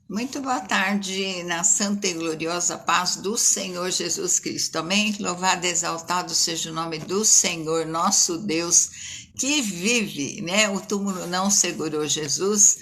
Muito boa tarde, na santa e gloriosa paz do Senhor Jesus Cristo. Amém? Louvado e exaltado seja o nome do Senhor, nosso Deus, que vive, né? O túmulo não segurou Jesus.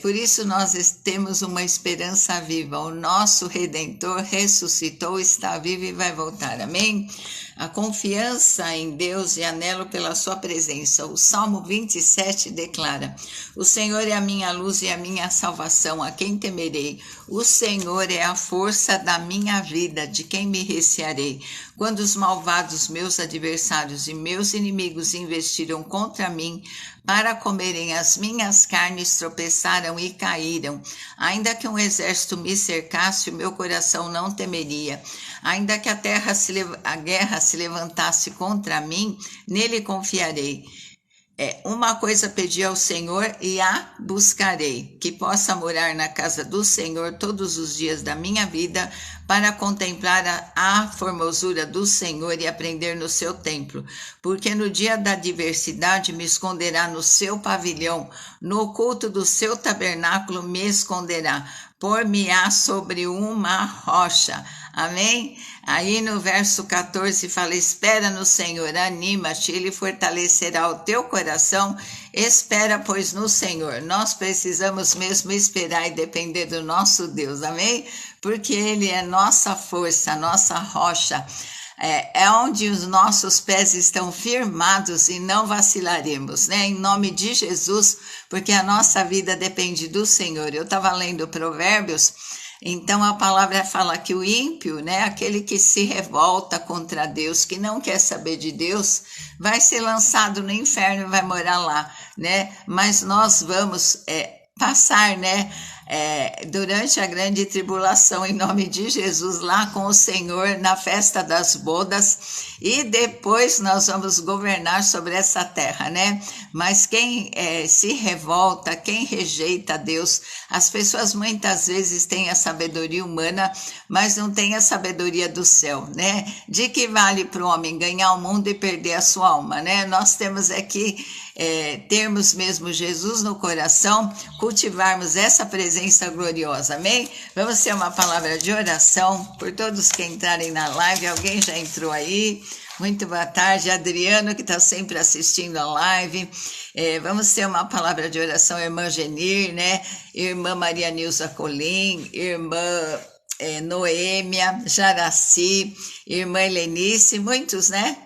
Por isso nós temos uma esperança viva. O nosso Redentor ressuscitou, está vivo e vai voltar. Amém? A confiança em Deus e anelo pela sua presença. O Salmo 27 declara: o Senhor é a minha luz e a minha salvação, a quem temerei? O Senhor é a força da minha vida, de quem me recearei? Quando os malvados, meus adversários e meus inimigos investiram contra mim, para comerem as minhas carnes, tropeçaram e caíram. Ainda que um exército me cercasse, o meu coração não temeria. Ainda que a guerra se levantasse contra mim, nele confiarei. Uma coisa pedi ao Senhor e a buscarei, que possa morar na casa do Senhor todos os dias da minha vida, para contemplar a formosura do Senhor e aprender no seu templo. Porque no dia da adversidade me esconderá no seu pavilhão, no oculto do seu tabernáculo me esconderá, por-me-á sobre uma rocha. Amém? Aí no verso 14 fala: espera no Senhor, anima-te, Ele fortalecerá o teu coração. Espera, pois, no Senhor. Nós precisamos mesmo esperar e depender do nosso Deus, amém? Porque Ele é nossa força, nossa rocha. É onde os nossos pés estão firmados e não vacilaremos, né? Em nome de Jesus, porque a nossa vida depende do Senhor. Eu estava lendo Provérbios. Então a palavra fala que o ímpio, né, aquele que se revolta contra Deus, que não quer saber de Deus, vai ser lançado no inferno e vai morar lá, né? Mas nós vamos passar, né, durante a grande tribulação, em nome de Jesus, lá com o Senhor na festa das bodas, e depois nós vamos governar sobre essa terra, né? Mas quem se revolta, quem rejeita Deus, as pessoas muitas vezes têm a sabedoria humana, mas não têm a sabedoria do céu, né? De que vale para o homem ganhar o mundo e perder a sua alma, né? Nós temos aqui termos mesmo Jesus no coração, cultivarmos essa presença gloriosa, amém? Vamos ter uma palavra de oração por todos que entrarem na live. Alguém já entrou aí? Muito boa tarde, Adriano, que está sempre assistindo a live. Vamos ter uma palavra de oração, irmã Genir, né? Irmã Maria Nilza Colim, irmã Noêmia, Jaraci, irmã Helenice, muitos, né,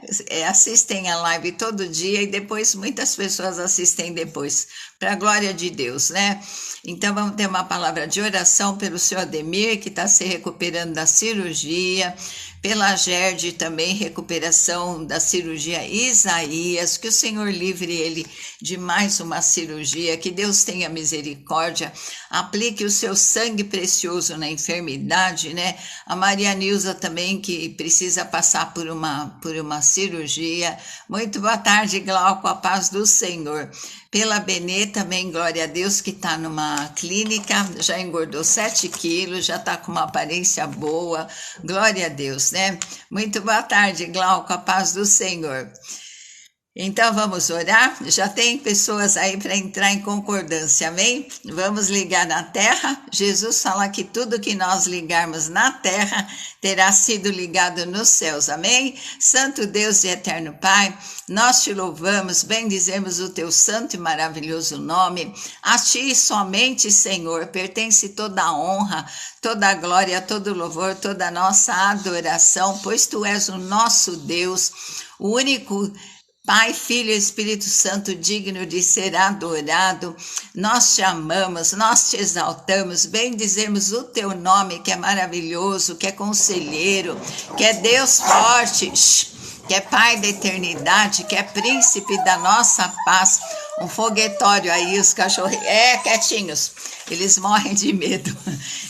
assistem a live todo dia e depois muitas pessoas assistem depois, para a glória de Deus, né? Então vamos ter uma palavra de oração pelo seu Ademir, que está se recuperando da cirurgia, pela Gerde também, recuperação da cirurgia Isaías, que o Senhor livre ele de mais uma cirurgia, que Deus tenha misericórdia, aplique o seu sangue precioso na enfermidade, né? A Maria Nilza também, que precisa passar por uma cirurgia. Muito boa tarde, Glauco, a paz do Senhor. Pela Benê também, glória a Deus, que está numa clínica, já engordou 7 quilos, já está com uma aparência boa, glória a Deus, né? Muito boa tarde, Glauco, a paz do Senhor. Então vamos orar, já tem pessoas aí para entrar em concordância, amém? Vamos ligar na terra. Jesus fala que tudo que nós ligarmos na terra terá sido ligado nos céus, amém? Santo Deus e eterno Pai, nós te louvamos, bendizemos o teu santo e maravilhoso nome. A ti somente, Senhor, pertence toda a honra, toda a glória, todo o louvor, toda a nossa adoração, pois tu és o nosso Deus, o único Pai, Filho e Espírito Santo, digno de ser adorado. Nós te amamos, nós te exaltamos, bendizemos o teu nome, que é maravilhoso, que é conselheiro, que é Deus forte, que é Pai da eternidade, que é príncipe da nossa paz. Um foguetório aí, os cachorros, quietinhos, eles morrem de medo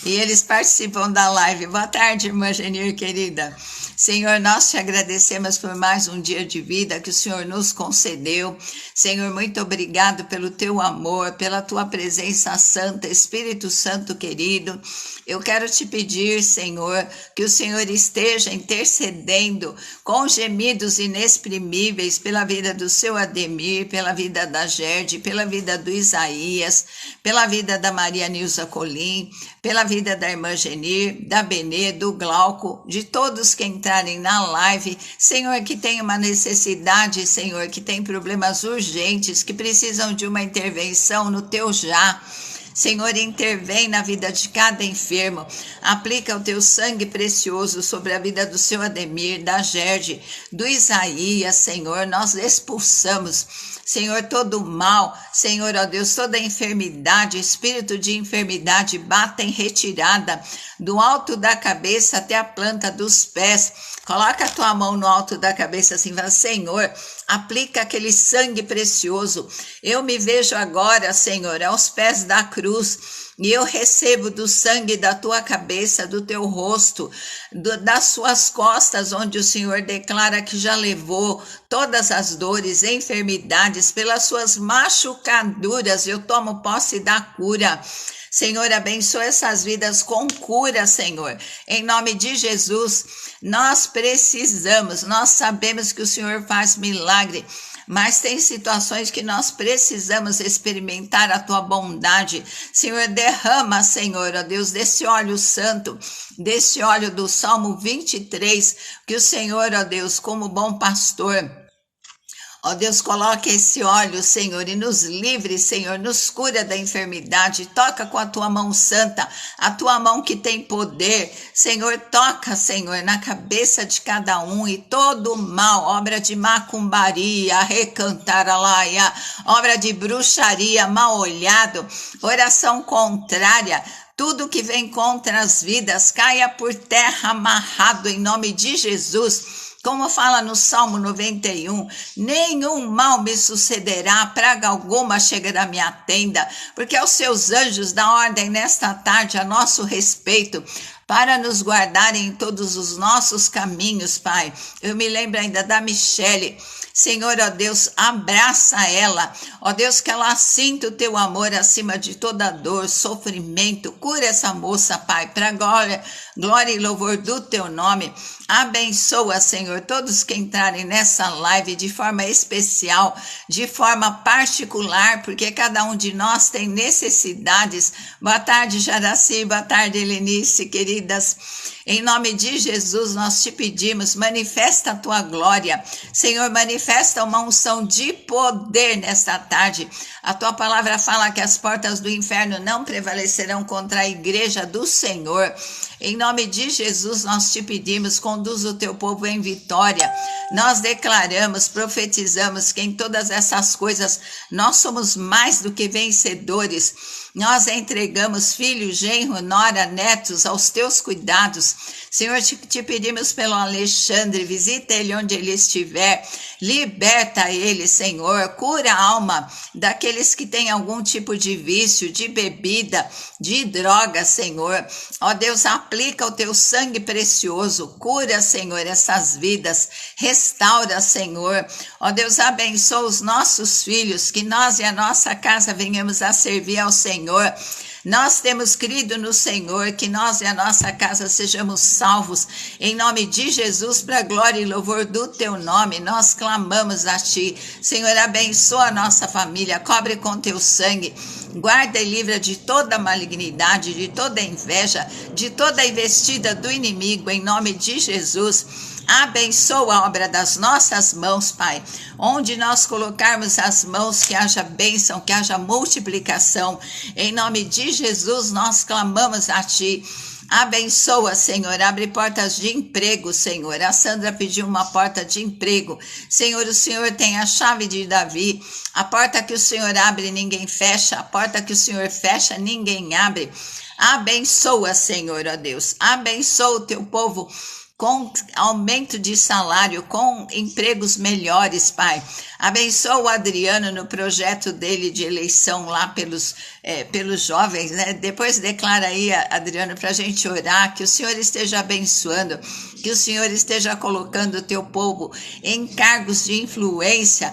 e eles participam da live. Boa tarde, irmã Genir, querida. Senhor, nós te agradecemos por mais um dia de vida que o Senhor nos concedeu. Senhor, muito obrigado pelo teu amor, pela tua presença santa, Espírito Santo querido. Eu quero te pedir, Senhor, que o Senhor esteja intercedendo com gemidos inexprimíveis pela vida do seu Ademir, pela vida da Gerde, pela vida do Isaías, pela vida da Maria Nilza Colim, pela vida da irmã Genir, da Benê, do Glauco, de todos que entrarem na live. Senhor, que tem uma necessidade, Senhor, que tem problemas urgentes, que precisam de uma intervenção no teu já. Senhor, intervém na vida de cada enfermo, aplica o teu sangue precioso sobre a vida do seu Ademir, da Gerde, do Isaías, Senhor, nós expulsamos, Senhor, todo o mal, Senhor, ó Deus, toda enfermidade, espírito de enfermidade, bata em retirada, do alto da cabeça até a planta dos pés. Coloca a tua mão no alto da cabeça assim, fala, Senhor, aplica aquele sangue precioso. Eu me vejo agora, Senhor, aos pés da cruz, e eu recebo do sangue da tua cabeça, do teu rosto, das suas costas, onde o Senhor declara que já levou todas as dores, enfermidades, pelas suas machucaduras, eu tomo posse da cura. Senhor, abençoa essas vidas com cura, Senhor. Em nome de Jesus, nós precisamos, nós sabemos que o Senhor faz milagre, mas tem situações que nós precisamos experimentar a tua bondade. Senhor, derrama, Senhor, ó Deus, desse óleo santo, desse óleo do Salmo 23, que o Senhor, ó Deus, como bom pastor, ó Deus, coloque esse óleo, Senhor, e nos livre, Senhor, nos cura da enfermidade, toca com a tua mão santa, a tua mão que tem poder, Senhor, toca, Senhor, na cabeça de cada um e todo o mal, obra de macumbaria, recantaralaia, obra de bruxaria, mal olhado, oração contrária, tudo que vem contra as vidas, caia por terra amarrado em nome de Jesus. Como fala no Salmo 91, nenhum mal me sucederá, praga alguma chegará à minha tenda, porque aos seus anjos dá ordem nesta tarde a nosso respeito, para nos guardarem em todos os nossos caminhos, Pai. Eu me lembro ainda da Michele. Senhor, ó Deus, abraça ela, ó Deus, que ela sinta o teu amor acima de toda dor, sofrimento, cura essa moça, Pai, para glória e louvor do teu nome. Abençoa, Senhor, todos que entrarem nessa live de forma especial, de forma particular, porque cada um de nós tem necessidades. Boa tarde, Jaraci, boa tarde, Helenice, queridas. Em nome de Jesus, nós te pedimos, manifesta a tua glória. Senhor, manifesta uma unção de poder nesta tarde. A tua palavra fala que as portas do inferno não prevalecerão contra a igreja do Senhor. Em nome de Jesus, nós te pedimos, conduz o teu povo em vitória. Nós declaramos, profetizamos que em todas essas coisas nós somos mais do que vencedores. Nós entregamos filho, genro, nora, netos aos teus cuidados. Senhor, te pedimos pelo Alexandre, visita ele onde ele estiver, liberta ele, Senhor, cura a alma daqueles que têm algum tipo de vício, de bebida, de droga, Senhor. Ó Deus, aplica o teu sangue precioso, cura, Senhor, essas vidas, restaura, Senhor. Ó Deus, abençoa os nossos filhos, que nós e a nossa casa venhamos a servir ao Senhor. Nós temos crido no Senhor, que nós e a nossa casa sejamos salvos, em nome de Jesus, para a glória e louvor do teu nome, nós clamamos a ti. Senhor, abençoa a nossa família, cobre com teu sangue, guarda e livra de toda malignidade, de toda inveja, de toda investida do inimigo, em nome de Jesus. Abençoa a obra das nossas mãos, Pai. Onde nós colocarmos as mãos, que haja bênção, que haja multiplicação. Em nome de Jesus, nós clamamos a Ti. Abençoa, Senhor, abre portas de emprego, Senhor. A Sandra pediu uma porta de emprego. Senhor, o Senhor tem a chave de Davi. A porta que o Senhor abre, ninguém fecha. A porta que o Senhor fecha, ninguém abre. Abençoa, Senhor, ó Deus. Abençoa o teu povo com aumento de salário, com empregos melhores, Pai. Abençoa o Adriano no projeto dele de eleição lá pelos jovens, né? Depois declara aí, Adriano, para a gente orar, que o Senhor esteja abençoando, que o Senhor esteja colocando o teu povo em cargos de influência,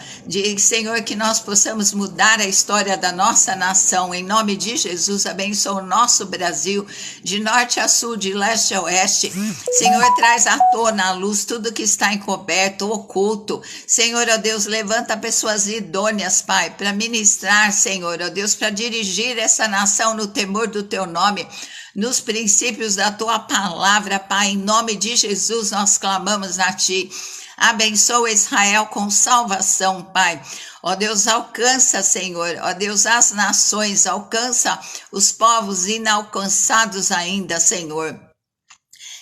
Senhor, que nós possamos mudar a história da nossa nação. Em nome de Jesus, abençoa o nosso Brasil, de norte a sul, de leste a oeste. Senhor, traz à tona a luz tudo que está encoberto, oculto. Senhor, ó Deus, levanta pessoas idôneas, Pai, para ministrar, Senhor, ó Deus, para dirigir essa nação no temor do teu nome, nos princípios da tua palavra, Pai. Em nome de Jesus nós clamamos a ti. Abençoa Israel com salvação, Pai. Ó Deus, alcança, Senhor, ó Deus, as nações, alcança os povos inalcançados ainda, Senhor.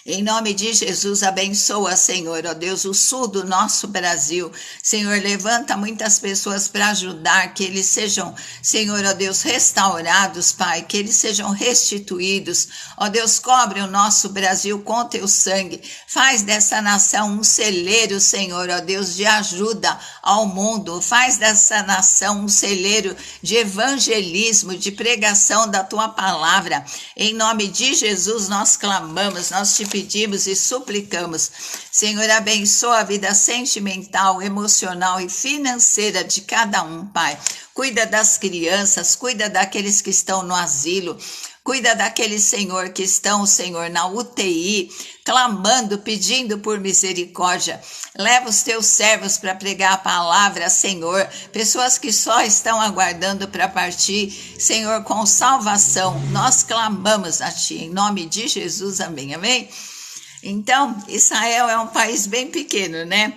Em nome de Jesus, abençoa, Senhor, ó Deus, o sul do nosso Brasil. Senhor, levanta muitas pessoas para ajudar, que eles sejam, Senhor, ó Deus, restaurados, Pai, que eles sejam restituídos. Ó Deus, cobre o nosso Brasil com teu sangue. Faz dessa nação um celeiro, Senhor, ó Deus, de ajuda ao mundo. Faz dessa nação um celeiro de evangelismo, de pregação da tua palavra. Em nome de Jesus, nós clamamos, nós te pedimos e suplicamos. Senhor, abençoa a vida sentimental, emocional e financeira de cada um, Pai. Cuida das crianças, cuida daqueles que estão no asilo, cuida daqueles, Senhor, que estão, Senhor, na UTI, clamando, pedindo por misericórdia. Leva os teus servos para pregar a palavra, Senhor. Pessoas que só estão aguardando para partir, Senhor, com salvação. Nós clamamos a ti, em nome de Jesus, amém, amém? Então, Israel é um país bem pequeno, né?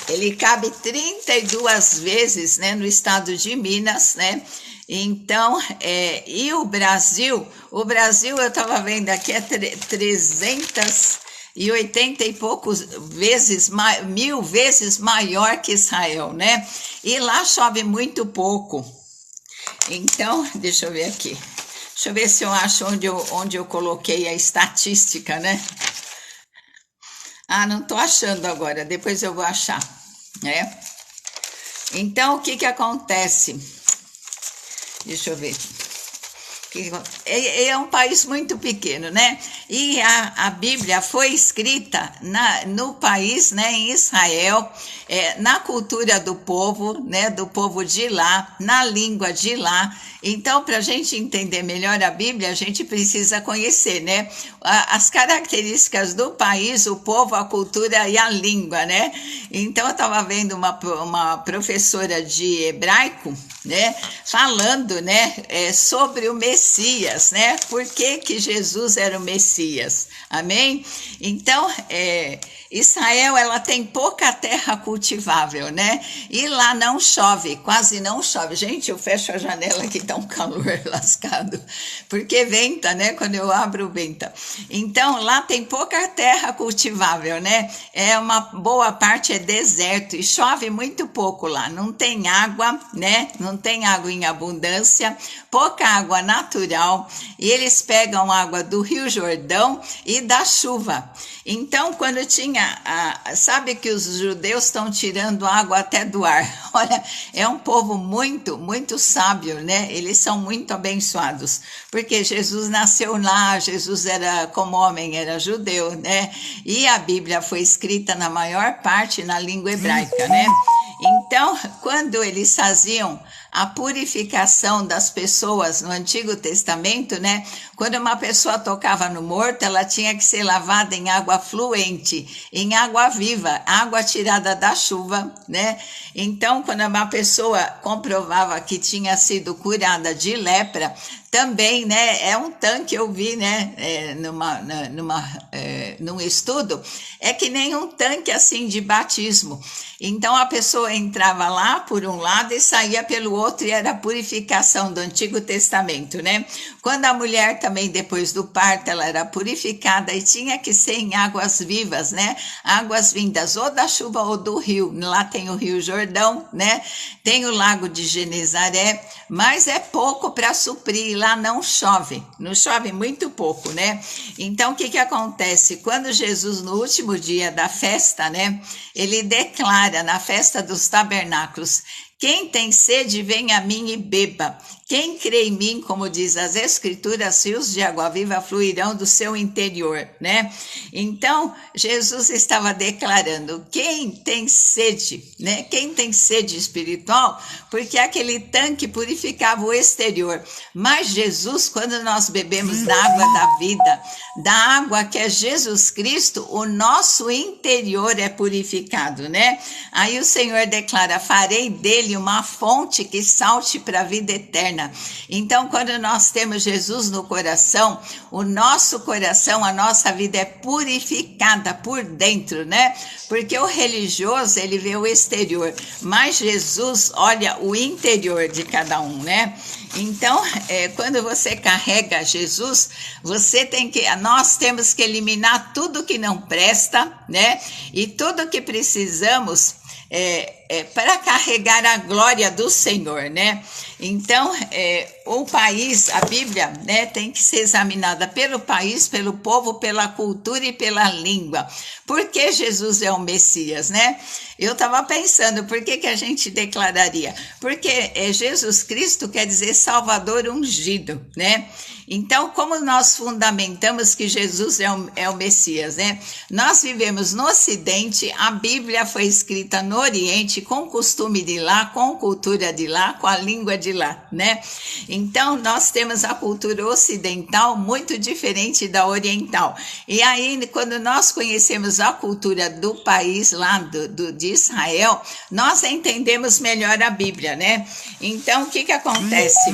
Ele cabe 32 vezes, né, no estado de Minas, né? Então, e o Brasil, eu estava vendo aqui, é 380 e poucos vezes, 1000 vezes maior que Israel, né? E lá chove muito pouco. Então, deixa eu ver aqui. Deixa eu ver se eu acho onde eu coloquei a estatística, né? Ah, não estou achando agora, depois eu vou achar, né? Então, o que acontece? Deixa eu ver. É um país muito pequeno, né? E a Bíblia foi escrita no país, né, em Israel, na cultura do povo, né, do povo de lá, na língua de lá. Então, para a gente entender melhor a Bíblia, a gente precisa conhecer, né, as características do país, o povo, a cultura e a língua, né? Então, eu estava vendo uma professora de hebraico, né, falando, né, sobre o Messias, né? Por que Jesus era o Messias? Amém? Então, Israel, ela tem pouca terra cultivável, né? E lá não chove, quase não chove. Gente, eu fecho a janela que tá um calor lascado, porque venta, né? Quando eu abro, venta. Então, lá tem pouca terra cultivável, né? Uma boa parte é deserto e chove muito pouco lá. Não tem água, né? Não tem água em abundância, pouca água natural, e eles pegam água do Rio Jordão e da chuva. Então, quando tinha, sabe que os judeus estão tirando água até do ar. Olha, é um povo muito, muito sábio, né? Eles são muito abençoados, porque Jesus nasceu lá, Jesus era, como homem, era judeu, né? E a Bíblia foi escrita na maior parte na língua hebraica, né? Então, quando eles faziam a purificação das pessoas no Antigo Testamento, né? Quando uma pessoa tocava no morto, ela tinha que ser lavada em água fluente, em água viva, água tirada da chuva, né? Então, quando uma pessoa comprovava que tinha sido curada de lepra, também, né, é um tanque, eu vi, né, num estudo, é que nem um tanque assim de batismo. Então a pessoa entrava lá por um lado e saía pelo outro, e era a purificação do Antigo Testamento, né? Quando a mulher também, depois do parto, ela era purificada e tinha que ser em águas vivas, né? Águas vindas ou da chuva ou do rio. Lá tem o Rio Jordão, né? Tem o Lago de Genezaré, mas é pouco para suprir. Lá não chove muito pouco, né? Então, o que acontece? Quando Jesus, no último dia da festa, né, ele declara na festa dos tabernáculos Quem tem sede, vem a mim e beba. Quem crê em mim, como diz as Escrituras, rios de água viva fluirão do seu interior, né? Então, Jesus estava declarando, quem tem sede, né? Quem tem sede espiritual, porque aquele tanque purificava o exterior. Mas Jesus, quando nós bebemos da água da vida, da água que é Jesus Cristo, o nosso interior é purificado, né? Aí o Senhor declara, farei dele uma fonte que salte para a vida eterna. Então, quando nós temos Jesus no coração, o nosso coração, a nossa vida é purificada por dentro, né? Porque o religioso, ele vê o exterior, mas Jesus olha o interior de cada um, né? Então, quando você carrega Jesus, nós temos que eliminar tudo que não presta, né? E tudo que precisamos para carregar a glória do Senhor, né? Então, o país, a Bíblia, né, tem que ser examinada pelo país, pelo povo, pela cultura e pela língua. Por que Jesus é o Messias, né? Eu estava pensando, por que a gente declararia? Porque Jesus Cristo quer dizer Salvador ungido, né? Então, como nós fundamentamos que Jesus é o Messias, né? Nós vivemos no Ocidente, a Bíblia foi escrita no Oriente, com costume de lá, com cultura de lá, com a língua de lá, né? Então, nós temos a cultura ocidental muito diferente da oriental. E aí, quando nós conhecemos a cultura do país lá, de Israel, nós entendemos melhor a Bíblia, né? Então, o que acontece?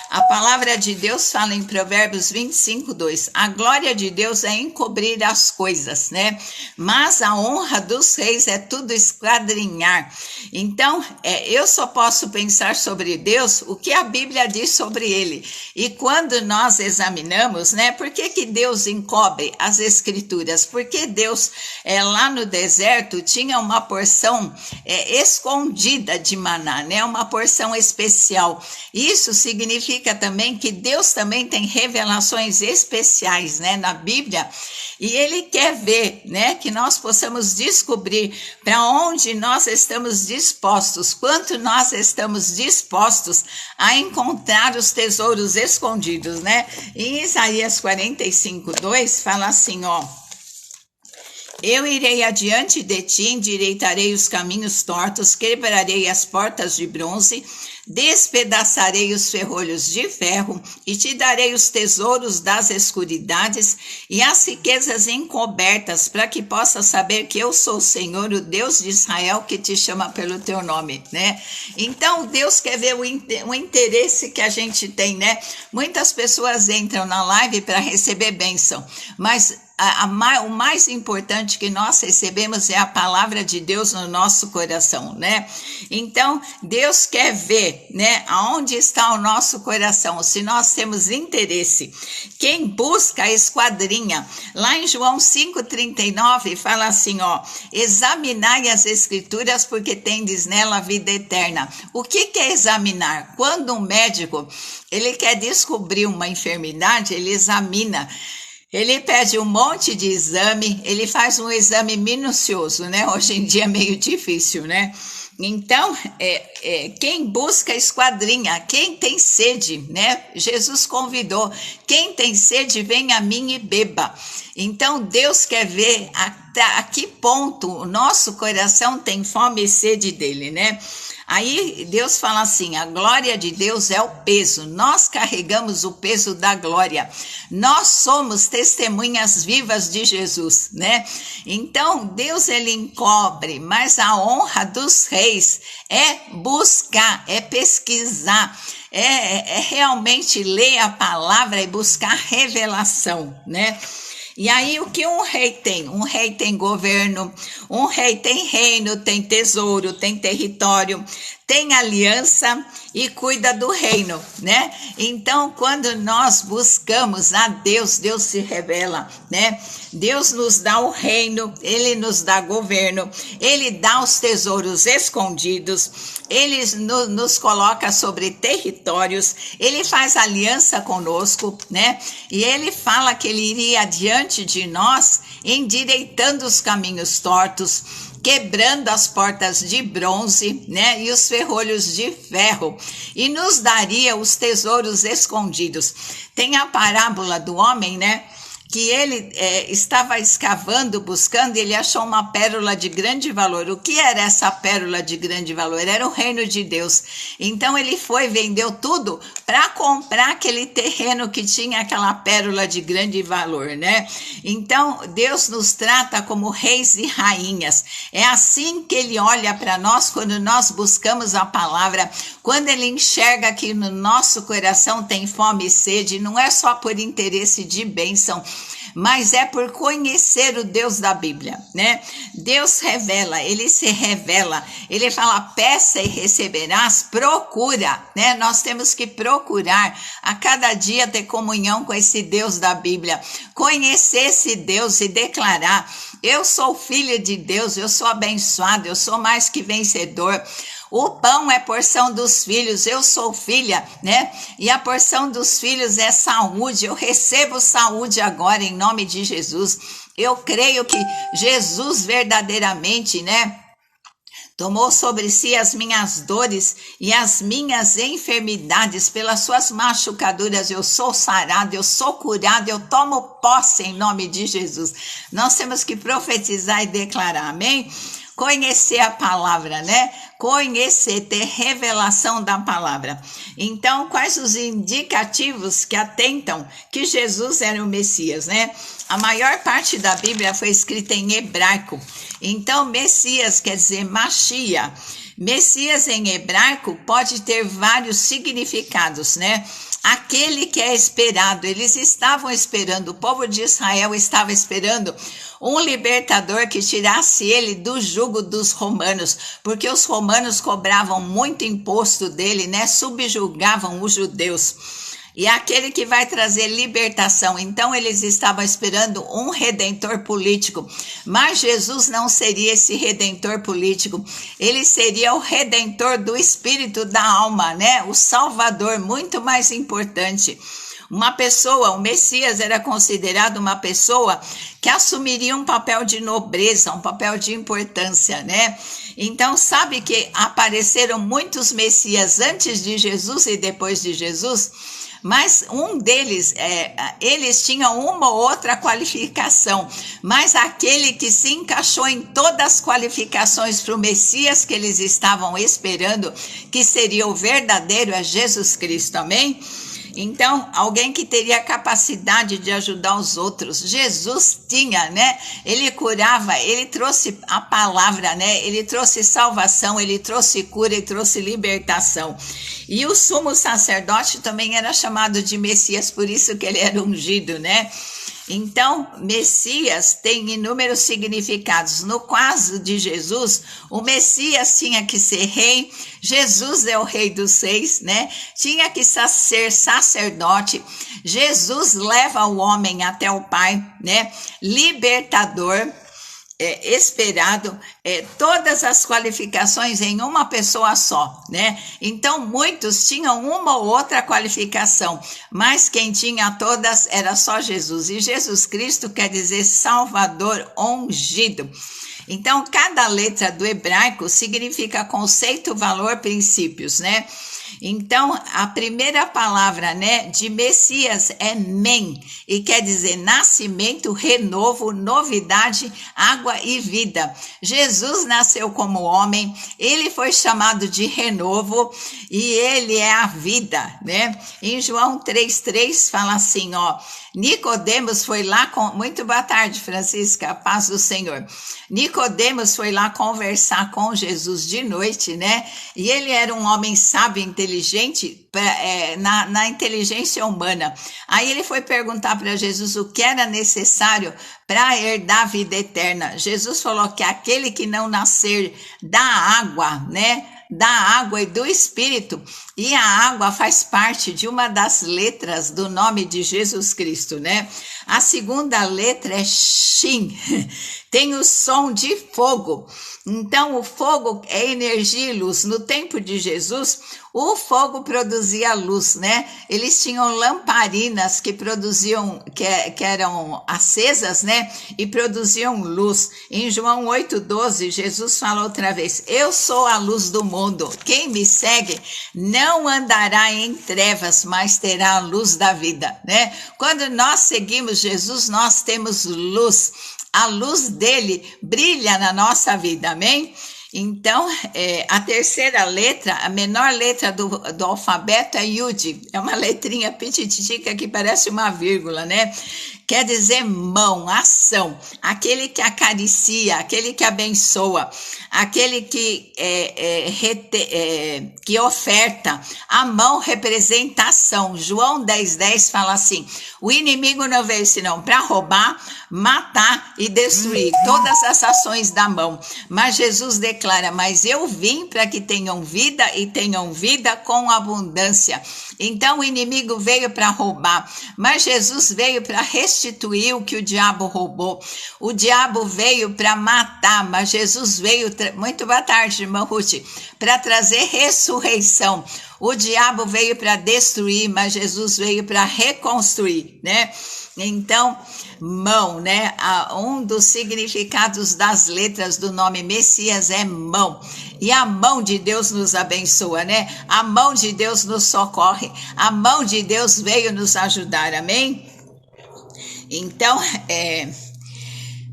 A palavra de Deus fala em Provérbios 25:2, a glória de Deus é encobrir as coisas, né? Mas a honra dos reis é tudo esquadrinhar. Então, eu só posso pensar sobre Deus o que a Bíblia diz sobre ele. E quando nós examinamos, né? Por que Deus encobre as Escrituras? Porque Deus, lá no deserto, tinha uma porção escondida de maná, né? Uma porção especial. Isso significa também que Deus também tem revelações especiais, né, na Bíblia, e ele quer ver, né, que nós possamos descobrir para onde nós estamos dispostos, quanto nós estamos dispostos a encontrar os tesouros escondidos, né? Em Isaías 45:2 fala assim, ó: eu irei adiante de ti, endireitarei os caminhos tortos, quebrarei as portas de bronze, despedaçarei os ferrolhos de ferro e te darei os tesouros das escuridades e as riquezas encobertas, para que possas saber que eu sou o Senhor, o Deus de Israel, que te chama pelo teu nome, né? Então, Deus quer ver o interesse que a gente tem, né? Muitas pessoas entram na live para receber bênção, mas o mais importante que nós recebemos é a palavra de Deus no nosso coração, né? Então, Deus quer ver, né, aonde está o nosso coração, se nós temos interesse. Quem busca, esquadrinha. Lá em João 5:39 fala assim, ó: examinai as Escrituras, porque tendes nela a vida eterna. O que é examinar? Quando um médico, ele quer descobrir uma enfermidade, ele examina. Ele pede um monte de exame, ele faz um exame minucioso, né? Hoje em dia é meio difícil, né? Então, quem busca esquadrinha, quem tem sede, né? Jesus convidou, quem tem sede, vem a mim e beba. Então, Deus quer ver a que ponto o nosso coração tem fome e sede dele, né? Aí Deus fala assim, a glória de Deus é o peso, nós carregamos o peso da glória, nós somos testemunhas vivas de Jesus, né? Então Deus ele encobre, mas a honra dos reis é buscar, é pesquisar, é realmente ler a palavra e buscar revelação, né? E aí, o que um rei tem? Um rei tem governo, um rei tem reino, tem tesouro, tem território, tem aliança e cuida do reino, né? Então, quando nós buscamos a Deus, Deus se revela, né? Deus nos dá o reino, Ele nos dá governo, Ele dá os tesouros escondidos, Ele nos coloca sobre territórios, Ele faz aliança conosco, né? E Ele fala que Ele iria adiante de nós, endireitando os caminhos tortos. quebrando as portas de bronze, né, e os ferrolhos de ferro, e nos daria os tesouros escondidos. Tem a parábola do homem, né, que ele estava escavando, buscando, e ele achou uma pérola de grande valor. O que era essa pérola de grande valor? Era o reino de Deus. Então ele foi, vendeu tudo para comprar aquele terreno que tinha aquela pérola de grande valor, né? Então Deus nos trata como reis e rainhas. É assim que ele olha para nós quando nós buscamos a palavra, quando ele enxerga que no nosso coração tem fome e sede, não é só por interesse de bênção, mas é por conhecer o Deus da Bíblia, né? Deus revela, ele se revela, ele fala, peça e receberás, procura, né? Nós temos que procurar a cada dia ter comunhão com esse Deus da Bíblia, conhecer esse Deus e declarar, eu sou filha de Deus, eu sou abençoado, eu sou mais que vencedor. O pão é porção dos filhos, eu sou filha, né? E a porção dos filhos é saúde, eu recebo saúde agora em nome de Jesus. Eu creio que Jesus verdadeiramente, né, tomou sobre si as minhas dores e as minhas enfermidades, pelas suas machucaduras eu sou sarado, eu sou curado, eu tomo posse em nome de Jesus. Nós temos que profetizar e declarar, amém? Conhecer a palavra, né? Conhecer, ter revelação da palavra. Então, quais os indicativos que atentam que Jesus era o Messias, né? A maior parte da Bíblia foi escrita em hebraico. Então, Messias quer dizer Machia. Messias em hebraico pode ter vários significados, né? Aquele que é esperado, eles estavam esperando, o povo de Israel estava esperando um libertador que tirasse ele do jugo dos romanos, porque os romanos cobravam muito imposto dele, né? Subjugavam os judeus. E aquele que vai trazer libertação. Então eles estavam esperando um redentor político, mas Jesus não seria esse redentor político, ele seria o redentor do espírito, da alma, né? O salvador, muito mais importante. Uma pessoa, o Messias era considerado uma pessoa que assumiria um papel de nobreza, um papel de importância, né? Então, sabe que apareceram muitos Messias antes de Jesus e depois de Jesus? Mas um deles, eles tinham uma ou outra qualificação, mas aquele que se encaixou em todas as qualificações para o Messias que eles estavam esperando, que seria o verdadeiro, é Jesus Cristo, amém? Então, alguém que teria capacidade de ajudar os outros. Jesus tinha, né? Ele curava, ele trouxe a palavra, né? Ele trouxe salvação, ele trouxe cura, ele trouxe libertação. E o sumo sacerdote também era chamado de Messias, por isso que ele era ungido, né? Então, Messias tem inúmeros significados. No caso de Jesus, o Messias tinha que ser rei, Jesus é o rei dos reis, né? Tinha que ser sacerdote, Jesus leva o homem até o Pai, né? Libertador, esperado, todas as qualificações em uma pessoa só, né? Então, muitos tinham uma ou outra qualificação, mas quem tinha todas era só Jesus. E Jesus Cristo quer dizer Salvador ungido. Então, cada letra do hebraico significa conceito, valor, princípios, né? Então, a primeira palavra, né, de Messias é men, e quer dizer nascimento, renovo, novidade, água e vida. Jesus nasceu como homem, ele foi chamado de renovo e ele é a vida, né? Em João 3,3 fala assim, ó, Nicodemos foi lá muito boa tarde, Francisca, a paz do Senhor. Nicodemos foi lá conversar com Jesus de noite, né? E ele era um homem sábio, inteligente, na inteligência humana. Aí ele foi perguntar para Jesus o que era necessário para herdar a vida eterna. Jesus falou que aquele que não nascer da água, né? Da água e do Espírito, E a água faz parte de uma das letras do nome de Jesus Cristo, né? A segunda letra é Shin, tem o som de fogo. Então, o fogo é energia e luz. No tempo de Jesus, o fogo produzia luz, né? Eles tinham lamparinas que produziam, que eram acesas, né? E produziam luz. Em João 8,12, Jesus fala outra vez: eu sou a luz do mundo. Quem me segue não andará em trevas, mas terá a luz da vida, né? Quando nós seguimos Jesus, nós temos luz. A luz dele brilha na nossa vida, amém? Então, a terceira letra, a menor letra do alfabeto é Yud, é uma letrinha pititica que parece uma vírgula, né? Quer dizer mão, ação, aquele que acaricia, aquele que abençoa, aquele que oferta. A mão representa ação. João 10,10 fala assim: o inimigo não veio senão para roubar, matar e destruir, todas as ações da mão. Mas Jesus declara: mas eu vim para que tenham vida e tenham vida com abundância. Então o inimigo veio para roubar, mas Jesus veio para restituir o que o diabo roubou. O diabo veio para matar, mas Jesus veio, muito boa tarde, irmã Ruth, para trazer ressurreição. O diabo veio para destruir, mas Jesus veio para reconstruir, né? Então, mão, né? Um dos significados das letras do nome Messias é mão. E a mão de Deus nos abençoa, né? A mão de Deus nos socorre. A mão de Deus veio nos ajudar, amém? Então,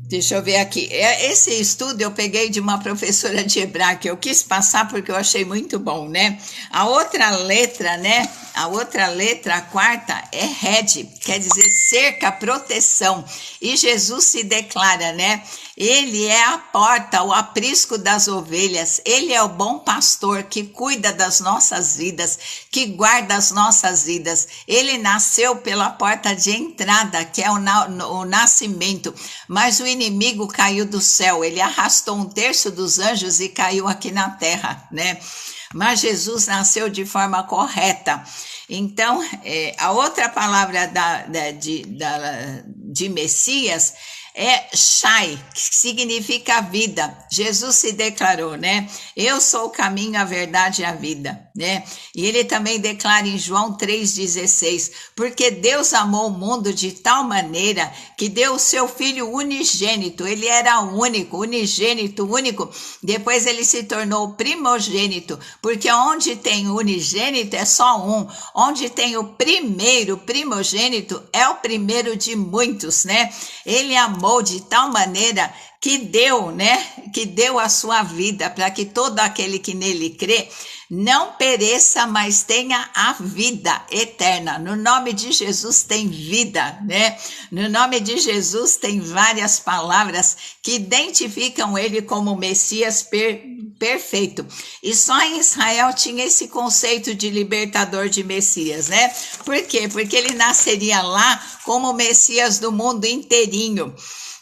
deixa eu ver aqui. Esse estudo eu peguei de uma professora de hebraico, eu quis passar porque eu achei muito bom, né? A outra letra, né? A outra letra, a quarta, é Red, quer dizer cerca, proteção. E Jesus se declara, né? Ele é a porta, o aprisco das ovelhas. Ele é o bom pastor que cuida das nossas vidas, que guarda as nossas vidas. Ele nasceu pela porta de entrada, que é o nascimento. Mas o inimigo caiu do céu. Ele arrastou 1/3 dos anjos e caiu aqui na terra, né? Mas Jesus nasceu de forma correta. Então, a outra palavra de Messias é Shai, que significa vida. Jesus se declarou, né? Eu sou o caminho, a verdade e a vida, né? E ele também declara em João 3,16, porque Deus amou o mundo de tal maneira que deu o seu Filho unigênito. Ele era único, unigênito, único. Depois ele se tornou primogênito, porque onde tem unigênito é só um. Onde tem o primeiro, primogênito, é o primeiro de muitos, né? Ele amou de tal maneira que deu, né? Que deu a sua vida para que todo aquele que nele crê não pereça, mas tenha a vida eterna. No nome de Jesus tem vida, né? No nome de Jesus tem várias palavras que identificam ele como Messias perfeito. E só em Israel tinha esse conceito de libertador de Messias, né? Por quê? Porque ele nasceria lá como Messias do mundo inteirinho.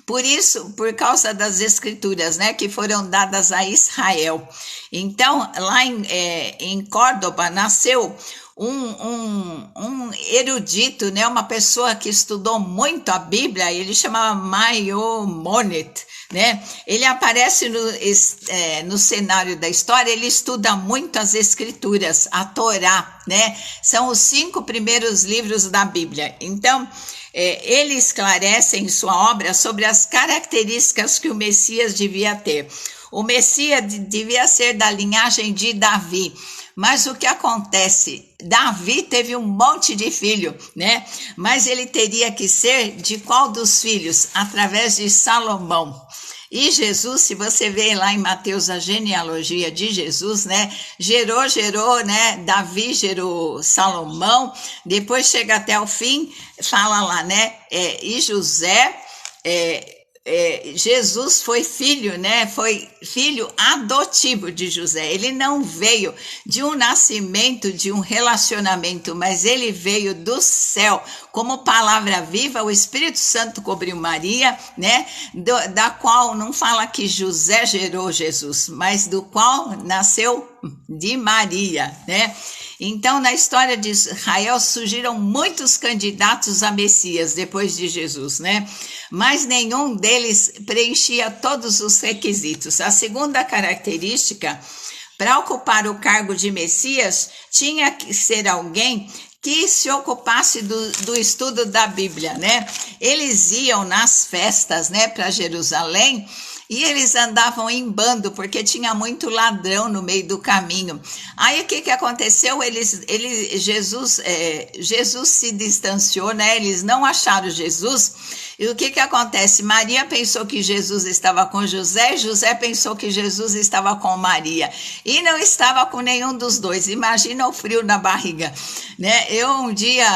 Por isso, por causa das escrituras, né, que foram dadas a Israel. Então, lá em Córdoba, nasceu um erudito, né, uma pessoa que estudou muito a Bíblia, ele chamava Maimônides, né? Ele aparece no cenário da história, ele estuda muito as escrituras, a Torá, né? São os 5 primeiros livros da Bíblia. Então, ele esclarece em sua obra sobre as características que o Messias devia ter. O Messias devia ser da linhagem de Davi. Mas o que acontece? Davi teve um monte de filho, né? Mas ele teria que ser de qual dos filhos? Através de Salomão. E Jesus, se você vê lá em Mateus a genealogia de Jesus, né? Gerou, né? Davi gerou Salomão, depois chega até o fim, fala lá, né? E José, Jesus foi filho, né? Foi filho adotivo de José. Ele não veio de um nascimento, de um relacionamento, mas ele veio do céu. Como palavra viva, o Espírito Santo cobriu Maria, né? Da qual não fala que José gerou Jesus, mas do qual nasceu de Maria, né? Então, na história de Israel, surgiram muitos candidatos a Messias depois de Jesus, né? Mas nenhum deles preenchia todos os requisitos. A segunda característica, para ocupar o cargo de Messias, tinha que ser alguém que se ocupasse do estudo da Bíblia, né? Eles iam nas festas, né, para Jerusalém, e eles andavam em bando, porque tinha muito ladrão no meio do caminho. Aí o que aconteceu? Jesus se distanciou, né? Eles não acharam Jesus. E o que acontece? Maria pensou que Jesus estava com José, José pensou que Jesus estava com Maria. E não estava com nenhum dos dois. Imagina o frio na barriga, né? Um dia,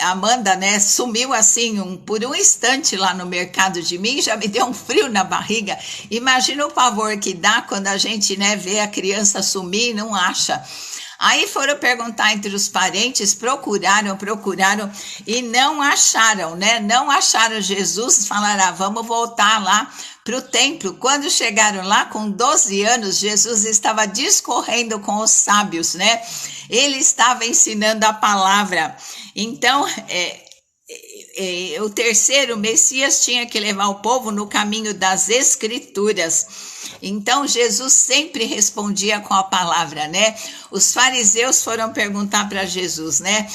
Amanda, né, sumiu assim, por um instante lá no mercado de mim, já me deu um frio na barriga. Imagina o pavor que dá quando a gente, né, vê a criança sumir e não acha. Aí foram perguntar entre os parentes, procuraram e não acharam, né? Não acharam Jesus, falaram, vamos voltar lá para o templo. Quando chegaram lá, com 12 anos, Jesus estava discorrendo com os sábios, né? Ele estava ensinando a palavra. Então, o terceiro, Messias, tinha que levar o povo no caminho das Escrituras. Então, Jesus sempre respondia com a palavra, né? Os fariseus foram perguntar para Jesus, né?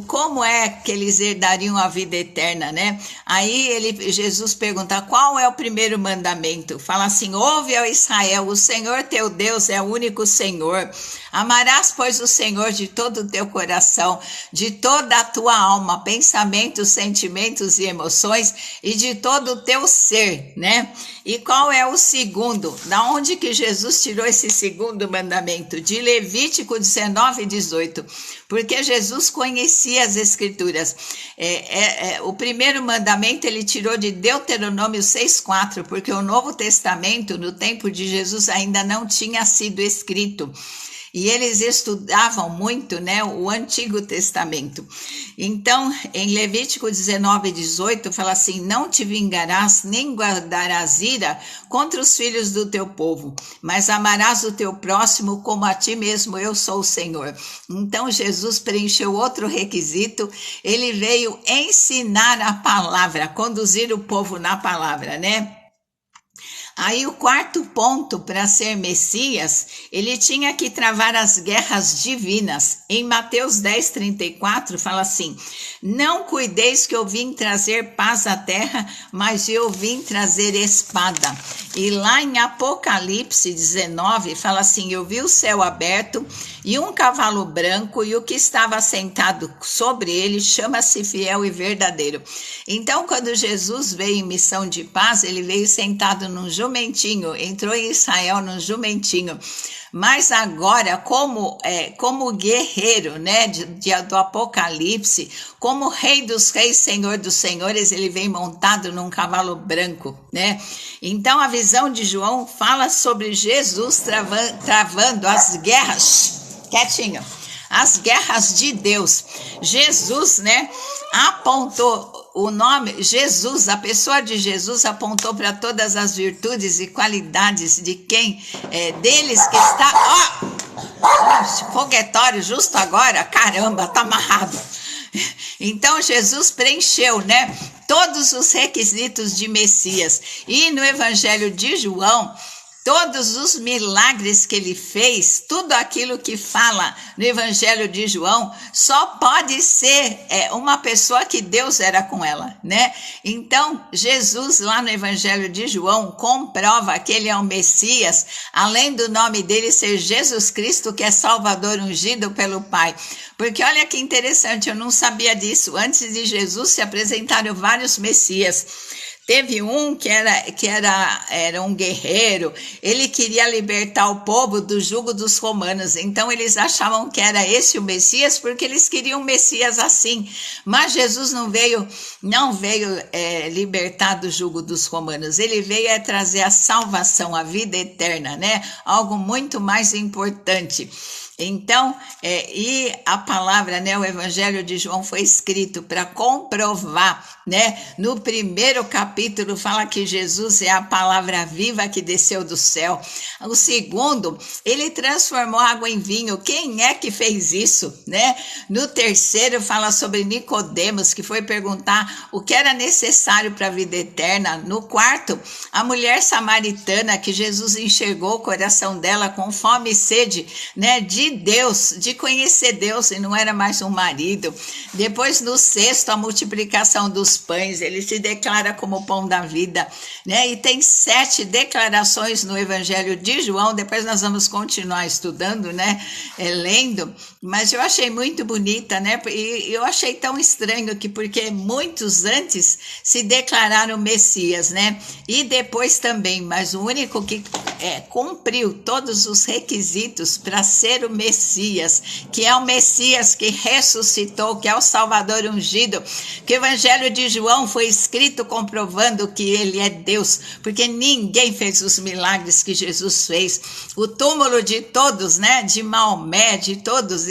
Como é que eles herdariam a vida eterna, né? Aí Jesus pergunta, qual é o primeiro mandamento? Fala assim, ouve, ó Israel, o Senhor teu Deus é o único Senhor. Amarás, pois, o Senhor de todo o teu coração, de toda a tua alma, pensamentos, sentimentos e emoções, e de todo o teu ser, né? E qual é o segundo? Da onde que Jesus tirou esse segundo mandamento? De Levítico 19:18, porque Jesus conhecia as Escrituras. O primeiro mandamento ele tirou de Deuteronômio 6:4, porque o Novo Testamento, no tempo de Jesus, ainda não tinha sido escrito. E eles estudavam muito, né, o Antigo Testamento. Então, em Levítico 19:18, fala assim, não te vingarás, nem guardarás ira contra os filhos do teu povo, mas amarás o teu próximo como a ti mesmo, eu sou o Senhor. Então, Jesus preencheu outro requisito, ele veio ensinar a palavra, conduzir o povo na palavra, né? Aí o quarto ponto para ser Messias, ele tinha que travar as guerras divinas. Em Mateus 10:34 fala assim, não cuideis que eu vim trazer paz à terra, mas eu vim trazer espada. E lá em Apocalipse 19 fala assim, eu vi o céu aberto e um cavalo branco e o que estava sentado sobre ele chama-se Fiel e Verdadeiro. Então quando Jesus veio em missão de paz, ele veio sentado num jumentinho, entrou em Israel num jumentinho, mas agora como guerreiro, né, do Apocalipse, como Rei dos Reis, Senhor dos Senhores, ele vem montado num cavalo branco, né? Então a visão de João fala sobre Jesus travando as guerras, quietinho, as guerras de Deus. Jesus, né, apontou o nome Jesus, a pessoa de Jesus apontou para todas as virtudes e qualidades de quem deles que está, foguetório justo agora, caramba, tá amarrado. Então Jesus preencheu, né, todos os requisitos de Messias. E no Evangelho de João, todos os milagres que ele fez, tudo aquilo que fala no Evangelho de João, só pode ser uma pessoa que Deus era com ela, né? Então, Jesus, lá no Evangelho de João, comprova que ele é o Messias, além do nome dele ser Jesus Cristo, que é Salvador ungido pelo Pai. Porque olha que interessante, eu não sabia disso. Antes de Jesus se apresentaram vários Messias. Teve um que era um guerreiro, ele queria libertar o povo do jugo dos romanos, então eles achavam que era esse o Messias, porque eles queriam um Messias assim, mas Jesus não veio libertar do jugo dos romanos, ele veio trazer a salvação, a vida eterna, né? Algo muito mais importante. Então, e a palavra, né, o Evangelho de João foi escrito para comprovar, né? No primeiro capítulo fala que Jesus é a palavra viva que desceu do céu. O segundo, ele transformou água em vinho. Quem é que fez isso, né? No terceiro fala sobre Nicodemos, que foi perguntar o que era necessário para a vida eterna. No quarto, a mulher samaritana, que Jesus enxergou o coração dela com fome e sede, né, de Deus, de conhecer Deus, e não era mais um marido. Depois, no sexto, a multiplicação dos pães, ele se declara como o pão da vida, né? E tem 7 declarações no Evangelho de João. Depois nós vamos continuar estudando, né, lendo, mas eu achei muito bonita, né? E eu achei tão estranho que porque muitos antes se declararam Messias, né? E depois também, mas o único que cumpriu todos os requisitos para ser o Messias, que é o Messias que ressuscitou, que é o Salvador ungido, que o Evangelho de João foi escrito comprovando que ele é Deus, porque ninguém fez os milagres que Jesus fez. O túmulo de todos, né, de Maomé, de todos,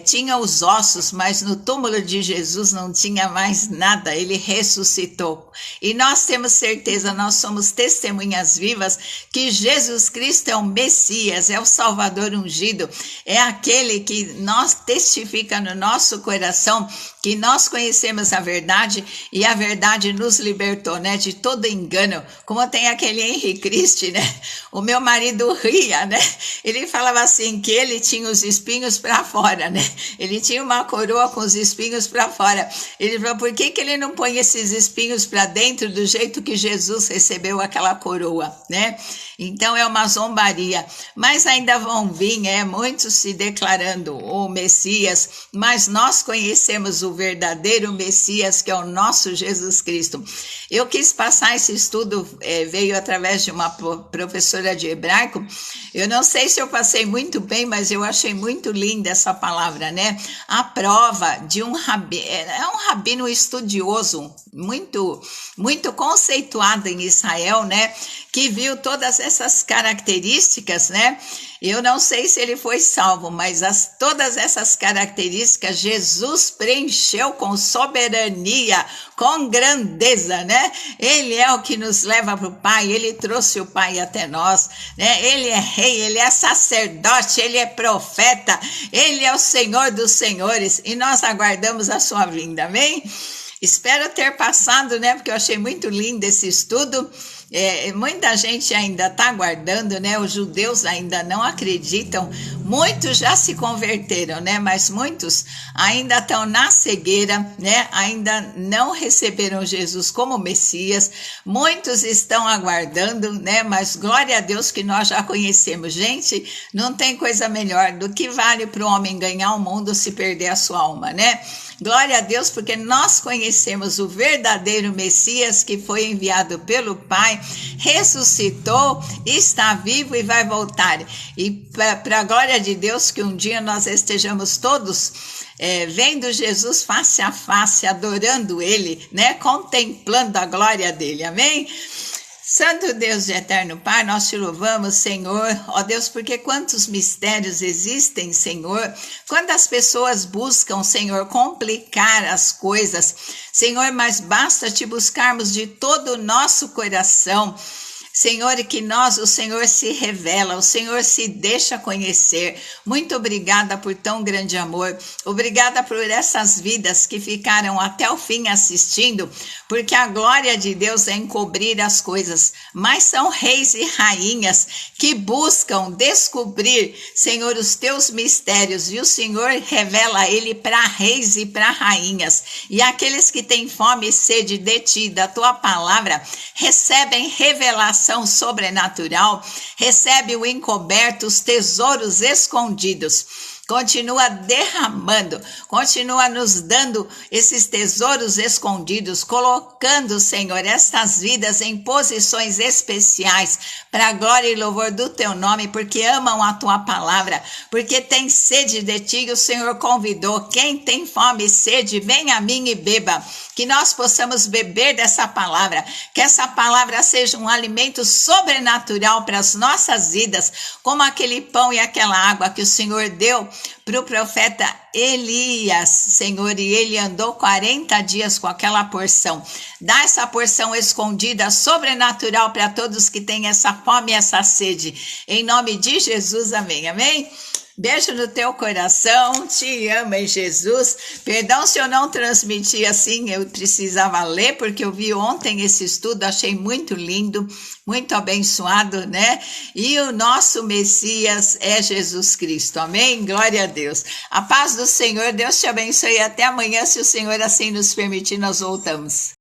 tinha os ossos, mas no túmulo de Jesus não tinha mais nada, ele ressuscitou. E nós temos certeza, nós somos testemunhas vivas que Jesus Cristo é o Messias, é o Salvador ungido, é aquele que nós testifica no nosso coração que nós conhecemos a verdade e a verdade nos libertou, né, de todo engano. Como tem aquele Henri Christ, né? O meu marido ria, né? Ele falava assim que ele tinha os espinhos para fora, né? Ele tinha uma coroa com os espinhos para fora. Ele falou, por que ele não põe esses espinhos para dentro do jeito que Jesus recebeu aquela coroa, né? Então é uma zombaria, mas ainda vão vir, muitos se declarando o Messias, mas nós conhecemos o verdadeiro Messias, que é o nosso Jesus Cristo. Eu quis passar esse estudo, veio através de uma professora de hebraico. Eu não sei se eu passei muito bem, mas eu achei muito linda essa palavra, né? A prova de um rabino, um rabino estudioso, muito conceituado em Israel, né? Que viu todas essas características, né? Eu não sei se ele foi salvo, mas todas essas características Jesus preencheu com soberania, com grandeza, né? Ele é o que nos leva para o Pai, ele trouxe o Pai até nós, né? Ele é rei, ele é sacerdote, ele é profeta, ele é o Senhor dos senhores e nós aguardamos a sua vinda, amém? Espero ter passado, né? Porque eu achei muito lindo esse estudo. Muita gente ainda está aguardando, né? Os judeus ainda não acreditam. Muitos já se converteram, né? Mas muitos ainda estão na cegueira, né? Ainda não receberam Jesus como Messias. Muitos estão aguardando, né? Mas glória a Deus que nós já conhecemos. Gente, não tem coisa melhor do que vale para o homem ganhar o mundo se perder a sua alma, né? Glória a Deus, porque nós conhecemos o verdadeiro Messias que foi enviado pelo Pai, ressuscitou, está vivo e vai voltar. E para a glória de Deus, que um dia nós estejamos todos vendo Jesus face a face, adorando Ele, né? Contemplando a glória dele, amém? Santo Deus de eterno Pai, nós te louvamos, Senhor, ó Deus, porque quantos mistérios existem, Senhor, quantas pessoas buscam, Senhor, complicar as coisas, Senhor, mas basta te buscarmos de todo o nosso coração, Senhor, e que o Senhor se revela, o Senhor se deixa conhecer. Muito obrigada por tão grande amor, obrigada por essas vidas que ficaram até o fim assistindo, porque a glória de Deus é encobrir as coisas, mas são reis e rainhas que buscam descobrir, Senhor, os teus mistérios, e o Senhor revela ele para reis e para rainhas, e aqueles que têm fome e sede de ti, da tua palavra, recebem revelação sobrenatural, recebe o encoberto, os tesouros escondidos. continua derramando, continua nos dando esses tesouros escondidos, colocando, Senhor, estas vidas em posições especiais para a glória e louvor do teu nome, porque amam a tua palavra, porque tem sede de ti, o Senhor convidou. Quem tem fome e sede, vem a mim e beba. Que nós possamos beber dessa palavra, que essa palavra seja um alimento sobrenatural para as nossas vidas, como aquele pão e aquela água que o Senhor deu para o profeta Elias, Senhor, e ele andou 40 dias com aquela porção. Dá essa porção escondida, sobrenatural para todos que têm essa fome e essa sede. Em nome de Jesus, amém, amém? Beijo no teu coração, te amo em Jesus. Perdão se eu não transmiti assim, eu precisava ler, porque eu vi ontem esse estudo, achei muito lindo, muito abençoado, né? E o nosso Messias é Jesus Cristo, amém? Glória a Deus. A paz do Senhor, Deus te abençoe, até amanhã, se o Senhor assim nos permitir, nós voltamos.